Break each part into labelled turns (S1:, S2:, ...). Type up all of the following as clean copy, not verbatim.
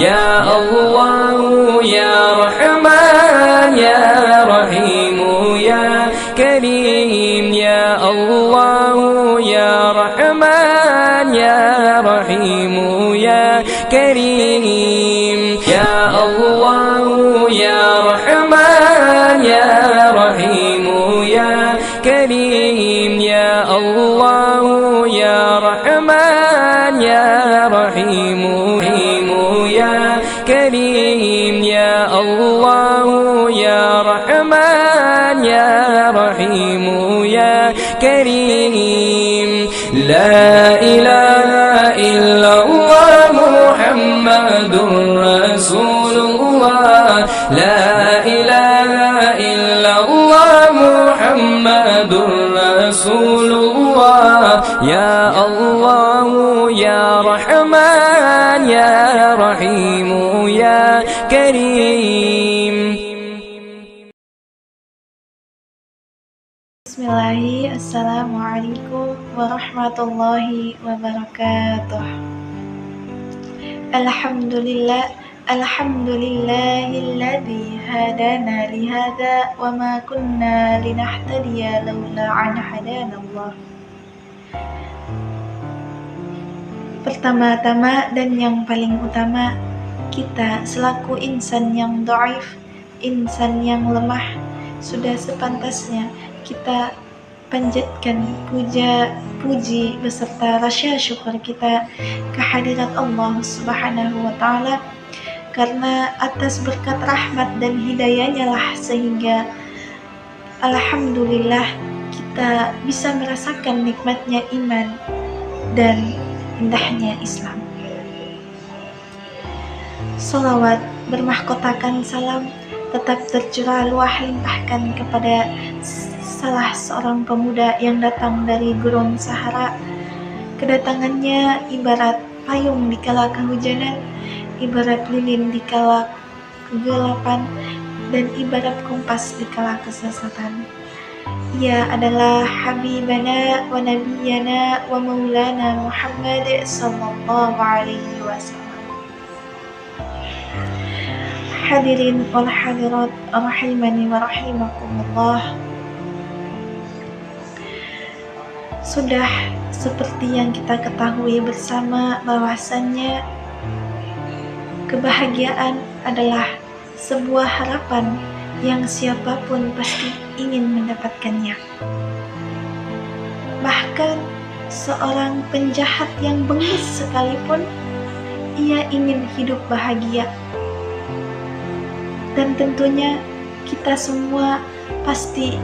S1: Ya Allah, Ya Rahman, Ya Rahim, Ya Karim. Ya Allah, Ya Rahman, Ya Rahim, Ya Karim. Ya Allah, Ya Rahman, Ya Rahim, Ya Karim. Ya Allah, Ya Rahman, Ya Rahim, Ya Karim. Ya Allah, Ya Rahman, Ya Rahim, Ya Karim. La ilaha illallah Muhammadur Rasulullah. La ilaha illallah Muhammadur Rasulullah. Ya Allah, Ya Rahman, Ya Rahim, Ya Karim.
S2: Bismillahirrahmanirrahim. Assalamualaikum warahmatullahi wabarakatuh. Alhamdulillahilladzi hadana lihada wa ma kunna linahtadiya laula an hadanallah. Pertama-tama dan yang paling utama, kita selaku insan yang dhaif, insan yang lemah, sudah sepantasnya kita panjatkan puji beserta rasa syukur kita kehadirat Allah Subhanahu wa Ta'ala, karena atas berkat rahmat dan hidayahnya lah sehingga alhamdulillah kita bisa merasakan nikmatnya iman dan indahnya Islam. Salawat bermahkotakan salam tetap tercurah luah limpahkan kepada salah seorang pemuda yang datang dari gurun Sahara. Kedatangannya ibarat payung di kala kehujanan, ibarat lilin di kala kegelapan, dan ibarat kompas di kala kesesatan. Ia adalah Habibana wa Nabiyana wa Maulana Muhammad sallallahu alaihi wasallam. Hadirin wal hadirat rahimani wa rahimakumullah. Sudah seperti yang kita ketahui bersama bahwasannya kebahagiaan adalah sebuah harapan yang siapapun pasti ingin mendapatkannya. Bahkan seorang penjahat yang bengis sekalipun, ia ingin hidup bahagia. Dan tentunya kita semua pasti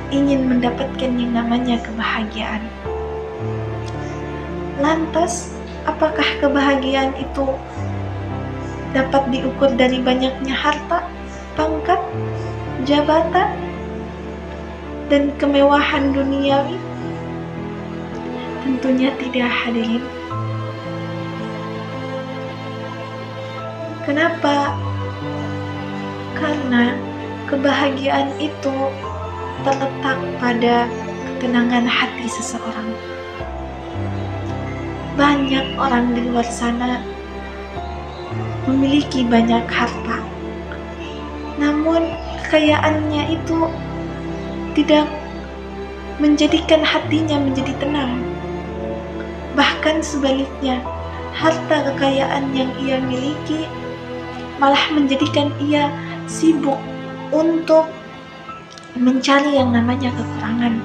S2: ingin mendapatkan yang namanya kebahagiaan. Lantas, apakah kebahagiaan itu dapat diukur dari banyaknya harta, pangkat, jabatan, dan kemewahan duniawi? Tentunya tidak, hadirin. Kenapa? Karena kebahagiaan itu terletak pada ketenangan hati seseorang. Banyak orang di luar sana memiliki banyak harta, namun kekayaannya itu tidak menjadikan hatinya menjadi tenang. Bahkan sebaliknya, harta kekayaan yang ia miliki malah menjadikan ia sibuk untuk mencari yang namanya kekurangan.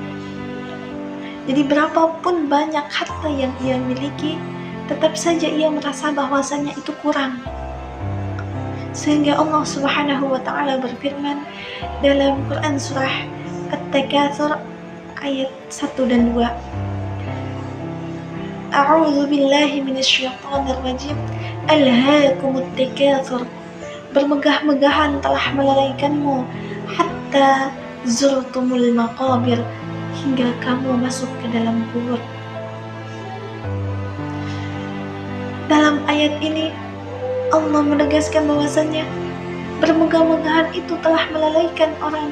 S2: Jadi berapapun banyak harta yang ia miliki, tetap saja ia merasa bahwasannya itu kurang. Sehingga Allah Subhanahu wa Ta'ala berfirman dalam Quran surah At-Takatsur ayat 1 dan 2. A'udzu billahi minasyaitonir rajim. Alhaakumut takatsur. Bermegah-megahan telah melalaikanmu hatta zurtumul maqabir, hingga kamu masuk ke dalam kubur. Dalam ayat ini Allah menegaskan bahwasannya bermegah-megahan itu telah melalaikan orang.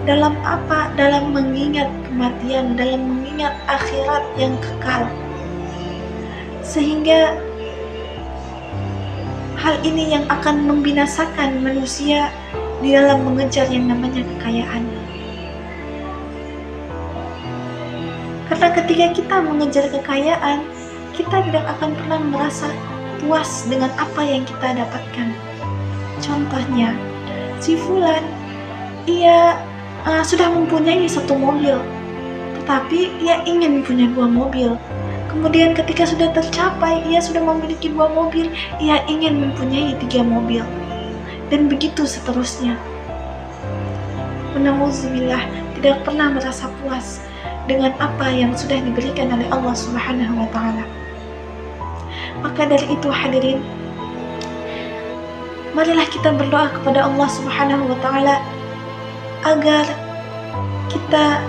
S2: Dalam apa? Dalam mengingat kematian, dalam mengingat akhirat yang kekal. Sehingga Hal ini yang akan membinasakan manusia di dalam mengejar yang namanya kekayaan. Karena ketika kita mengejar kekayaan, kita tidak akan pernah merasa puas dengan apa yang kita dapatkan. Contohnya, si Fulan, ia sudah mempunyai 1 mobil, tetapi ia ingin punya 2 mobil. Kemudian ketika sudah tercapai, ia sudah memiliki 2 mobil, ia ingin mempunyai 3 mobil. Dan begitu seterusnya. Nauzubillah, tidak pernah merasa puas dengan apa yang sudah diberikan oleh Allah Subhanahu wa Ta'ala. Maka dari itu hadirin, marilah kita berdoa kepada Allah Subhanahu wa Ta'ala agar kita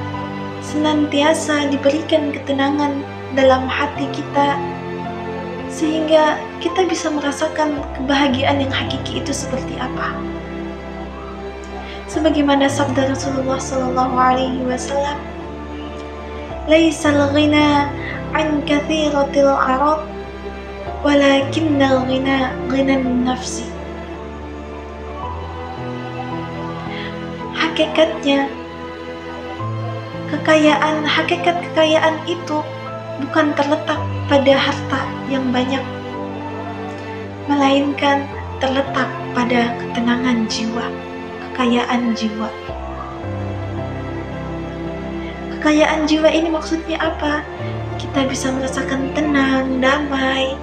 S2: senantiasa diberikan ketenangan dalam hati kita, sehingga kita bisa merasakan kebahagiaan yang hakiki itu seperti apa. Sebagaimana sabda Rasulullah sallallahu alaihi wasallam, "Laisal ghina an katsiratil 'arad, walakinnal ghina ghinan nafsi." Hakikat kekayaan itu bukan terletak pada harta yang banyak, melainkan terletak pada ketenangan jiwa, kekayaan jiwa. Kekayaan jiwa ini maksudnya apa? Kita bisa merasakan tenang, damai.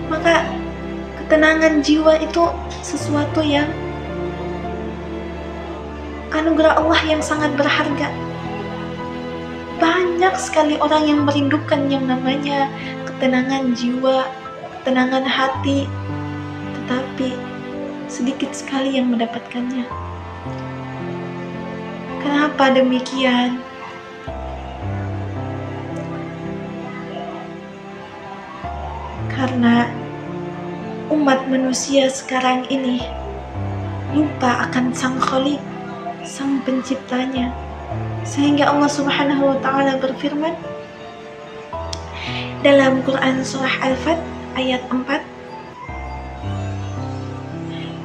S2: Maka ketenangan jiwa itu sesuatu yang anugerah Allah yang sangat berharga. Banyak sekali orang yang merindukan yang namanya ketenangan jiwa, ketenangan hati, tetapi sedikit sekali yang mendapatkannya. Kenapa demikian? Karena umat manusia sekarang ini lupa akan Sang Khalik, Sang Penciptanya. Sehingga Allah Subhanahu wa Ta'ala berfirman dalam Quran surah Al-Fat ayat 4,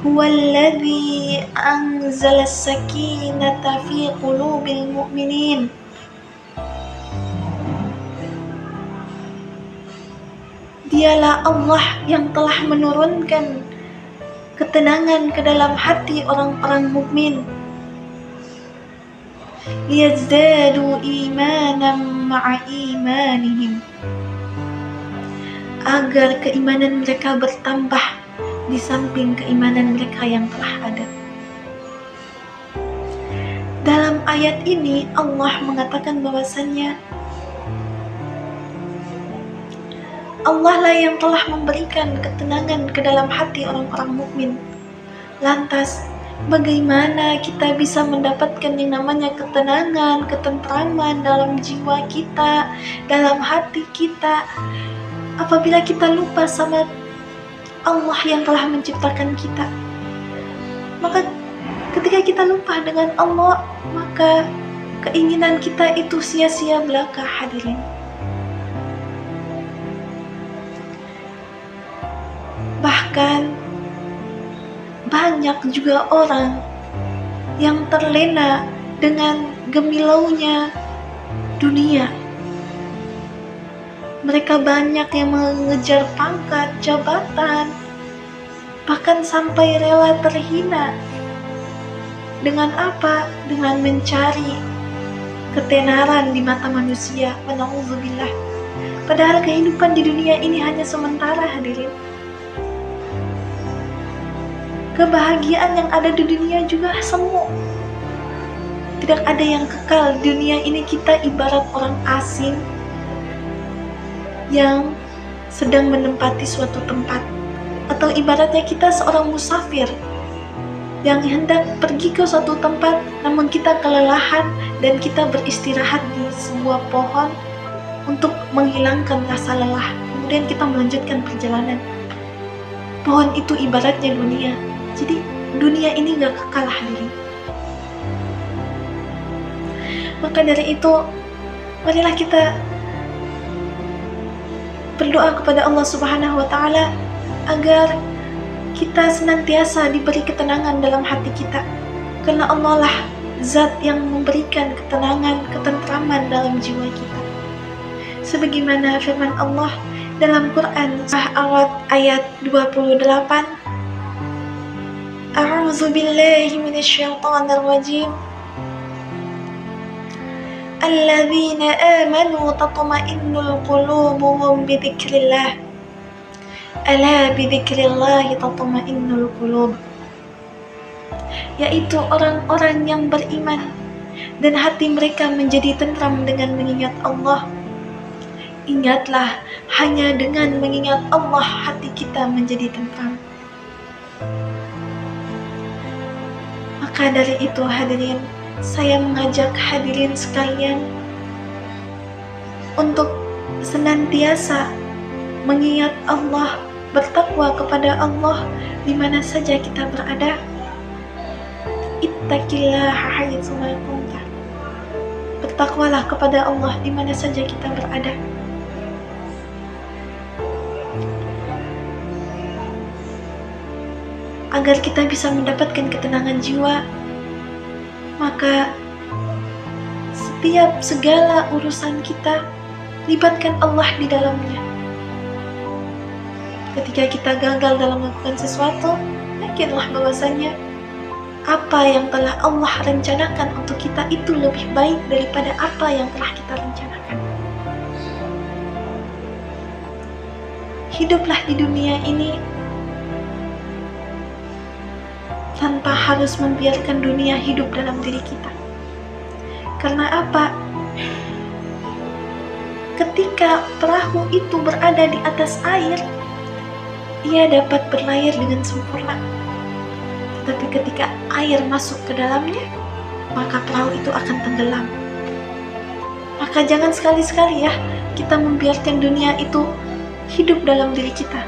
S2: "Huwallazi anzala as-sakinata fi qulubil mu'minin." Dialah Allah yang telah menurunkan ketenangan ke dalam hati orang-orang mukmin. Liyazdadu imanan ma'a imanihim, agar keimanan mereka bertambah di samping keimanan mereka yang telah ada. Dalam ayat ini Allah mengatakan bahwasannya Allah lah yang telah memberikan ketenangan ke dalam hati orang-orang mukmin. Lantas bagaimana kita bisa mendapatkan yang namanya ketenangan, ketentraman dalam jiwa kita, dalam hati kita, apabila kita lupa sama Allah yang telah menciptakan kita? Maka ketika kita lupa dengan Allah, maka keinginan kita itu sia-sia belaka hadirin. Bahkan banyak juga orang yang terlena dengan gemilaunya dunia. Mereka banyak yang mengejar pangkat, jabatan, bahkan sampai rela terhina. Dengan apa? Dengan mencari ketenaran di mata manusia. Nauzubillah. Padahal kehidupan di dunia ini hanya sementara hadirin. Kebahagiaan yang ada di dunia juga semu. Tidak ada yang kekal. Di dunia ini kita ibarat orang asing yang sedang menempati suatu tempat. Atau ibaratnya kita seorang musafir yang hendak pergi ke suatu tempat, namun kita kelelahan dan kita beristirahat di sebuah pohon untuk menghilangkan rasa lelah. Kemudian kita melanjutkan perjalanan. Pohon itu ibaratnya dunia. Jadi dunia ini gak kekal hadirin. Maka dari itu, marilah kita berdoa kepada Allah Subhanahu wa Ta'ala agar kita senantiasa diberi ketenangan dalam hati kita, karena Allah lah zat yang memberikan ketenangan, ketentraman dalam jiwa kita. Sebagaimana firman Allah dalam Quran surah Al-A'raf ayat 28, A'udzu billahi minasyaitonir rajim. Alladzina amanu tatma'innul qulubuhum bidzikrillah. Ala bidzikrillah tatma'innul qulub. Yaitu orang-orang yang beriman dan hati mereka menjadi tentram dengan mengingat Allah. Ingatlah, hanya dengan mengingat Allah hati kita menjadi tentram. Maka dari itu hadirin, saya mengajak hadirin sekalian untuk senantiasa mengingat Allah, bertakwa kepada Allah di mana saja kita berada. Ittaqillaha haitsu ma kunta. Bertakwalah kepada Allah di mana saja kita berada. Agar kita bisa mendapatkan ketenangan jiwa, maka setiap segala urusan kita libatkan Allah di dalamnya. Ketika kita gagal dalam melakukan sesuatu, yakinlah bahwasanya apa yang telah Allah rencanakan untuk kita itu lebih baik daripada apa yang telah kita rencanakan. Hiduplah di dunia ini tanpa harus membiarkan dunia hidup dalam diri kita. Karena apa? Ketika perahu itu berada di atas air, ia dapat berlayar dengan sempurna. Tetapi ketika air masuk ke dalamnya, maka perahu itu akan tenggelam. Maka jangan sekali-sekali ya kita membiarkan dunia itu hidup dalam diri kita.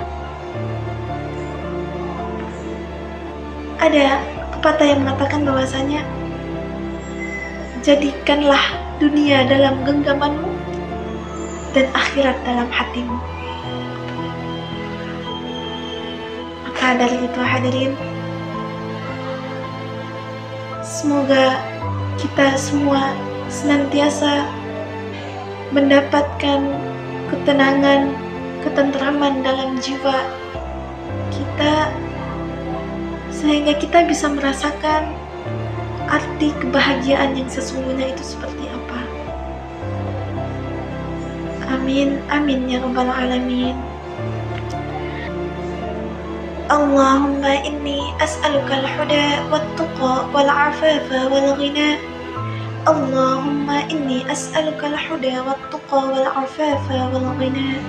S2: Ada pepatah yang mengatakan bahwasanya jadikanlah dunia dalam genggamanmu dan akhirat dalam hatimu. Maka dari itu hadirin, semoga kita semua senantiasa mendapatkan ketenangan, ketentraman dalam jiwa kita, sehingga kita bisa merasakan arti kebahagiaan yang sesungguhnya itu seperti apa. Amin, amin ya rabbal alamin. Allahumma inni as'aluka al-huda wat-tuqa wal-afafa wal-ghina. Allahumma inni as'aluka al-huda wat-tuqa wal-afafa wal-ghina.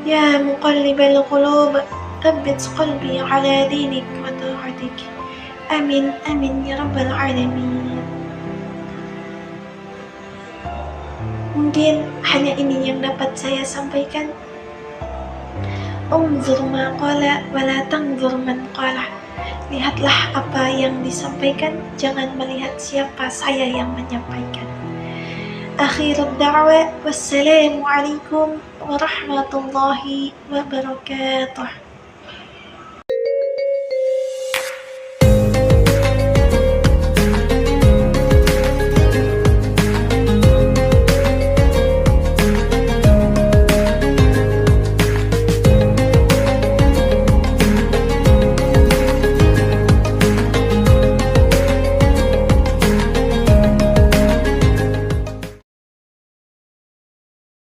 S2: Ya muqallibal qulub, thabbit qalbi ala dinik wa ta'atik. Amin, amin ya rabbal alamin. Mungkin hanya ini yang dapat saya sampaikan. Unzur ma qala wa la tanzur man qala. Lihatlah apa yang disampaikan, jangan melihat siapa saya yang menyampaikan. Akhirud da'wa, wassalamu alaikum warahmatullahi wabarakatuh.